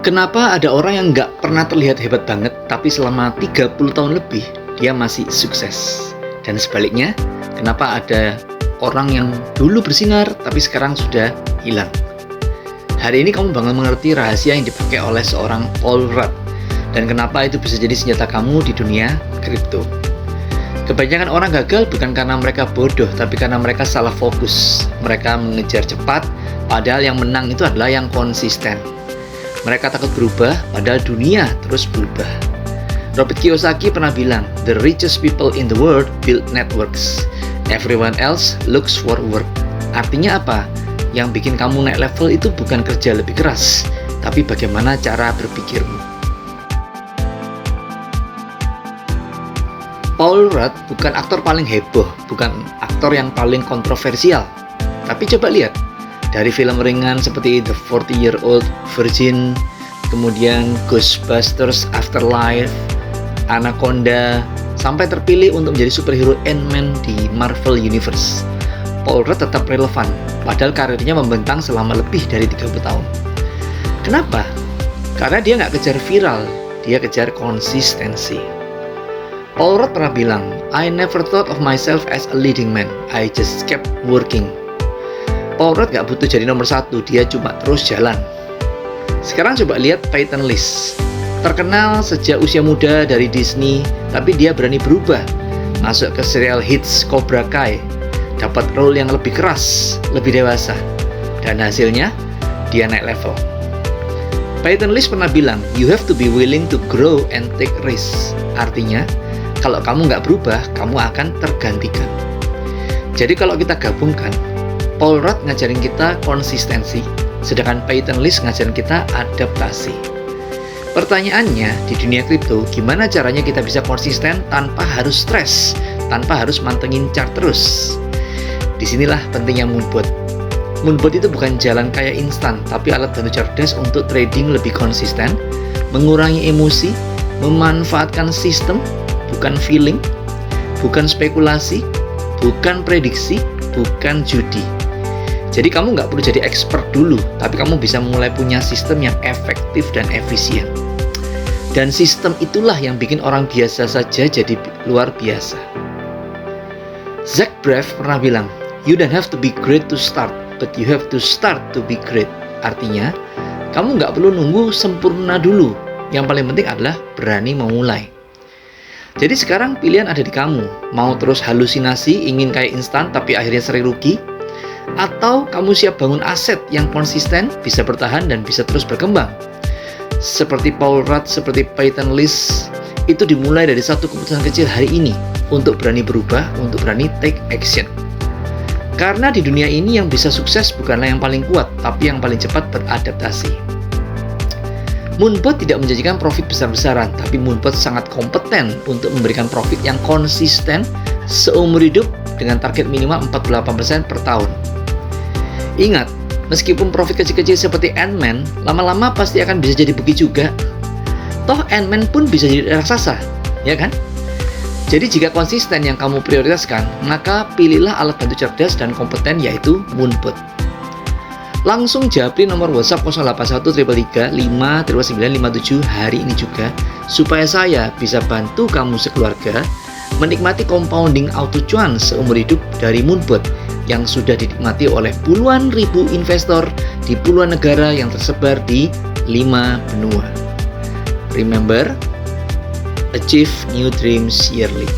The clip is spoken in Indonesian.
Kenapa ada orang yang nggak pernah terlihat hebat banget, tapi selama 30 tahun lebih, dia masih sukses? Dan sebaliknya, kenapa ada orang yang dulu bersinar, tapi sekarang sudah hilang? Hari ini kamu bakal mengerti rahasia yang dipakai oleh seorang Paul Rudd, dan kenapa itu bisa jadi senjata kamu di dunia kripto. Kebanyakan orang gagal bukan karena mereka bodoh, tapi karena mereka salah fokus. Mereka mengejar cepat, padahal yang menang itu adalah yang konsisten. Mereka takut berubah, padahal dunia terus berubah. Robert Kiyosaki pernah bilang, "The richest people in the world build networks. Everyone else looks for work." Artinya apa? Yang bikin kamu naik level itu bukan kerja lebih keras, tapi bagaimana cara berpikirmu. Paul Rudd bukan aktor paling heboh, bukan aktor yang paling kontroversial. Tapi coba lihat, dari film ringan seperti The 40-Year-Old Virgin, kemudian Ghostbusters Afterlife, Anaconda, sampai terpilih untuk menjadi superhero Ant-Man di Marvel Universe. Paul Rudd tetap relevan, padahal karirnya membentang selama lebih dari 30 tahun. Kenapa? Karena dia nggak kejar viral, dia kejar konsistensi. Paul Rudd pernah bilang, "I never thought of myself as a leading man, I just kept working." Paul Rudd gak butuh jadi nomor satu, dia cuma terus jalan. Sekarang coba lihat Peyton List. Terkenal sejak usia muda dari Disney, tapi dia berani berubah. Masuk ke serial hits Cobra Kai, dapat role yang lebih keras, lebih dewasa. Dan hasilnya, dia naik level. Peyton List pernah bilang, "You have to be willing to grow and take risks." Artinya, kalau kamu gak berubah, kamu akan tergantikan. Jadi kalau kita gabungkan, Paul Rudd ngajarin kita konsistensi, sedangkan Peyton List ngajarin kita adaptasi. Pertanyaannya, di dunia kripto, gimana caranya kita bisa konsisten tanpa harus stres, tanpa harus mantengin chart terus? Disinilah pentingnya Moonbot. Moonbot itu bukan jalan kaya instan, tapi alat bantu cerdas untuk trading lebih konsisten, mengurangi emosi, memanfaatkan sistem, bukan feeling, bukan spekulasi, bukan prediksi, bukan judi. Jadi kamu nggak perlu jadi expert dulu, tapi kamu bisa mulai punya sistem yang efektif dan efisien. Dan sistem itulah yang bikin orang biasa saja jadi luar biasa. Zach Braff pernah bilang, "You don't have to be great to start, but you have to start to be great." Artinya, kamu nggak perlu nunggu sempurna dulu. Yang paling penting adalah berani memulai. Jadi sekarang pilihan ada di kamu. Mau terus halusinasi, ingin kayak instan tapi akhirnya sering rugi? Atau kamu siap bangun aset yang konsisten, bisa bertahan dan bisa terus berkembang? Seperti Paul Rudd, seperti Peyton List, itu dimulai dari satu keputusan kecil hari ini untuk berani berubah, untuk berani take action. Karena di dunia ini yang bisa sukses bukanlah yang paling kuat, tapi yang paling cepat beradaptasi. Moonbot tidak menjanjikan profit besar-besaran, tapi Moonbot sangat kompeten untuk memberikan profit yang konsisten seumur hidup dengan target minimal 48% per tahun. Ingat, meskipun profit kecil-kecil seperti Ant-Man, lama-lama pasti akan bisa jadi bukit juga. Toh Ant-Man pun bisa jadi raksasa, ya kan? Jadi jika konsisten yang kamu prioritaskan, maka pilihlah alat bantu cerdas dan kompeten yaitu Moonbot. Langsung japri nomor WhatsApp 081 333 53957 hari ini juga, supaya saya bisa bantu kamu sekeluarga menikmati compounding auto cuan seumur hidup dari Moonbot yang sudah dinikmati oleh puluhan ribu investor di puluhan negara yang tersebar di 5 benua. Remember, achieve new dreams yearly.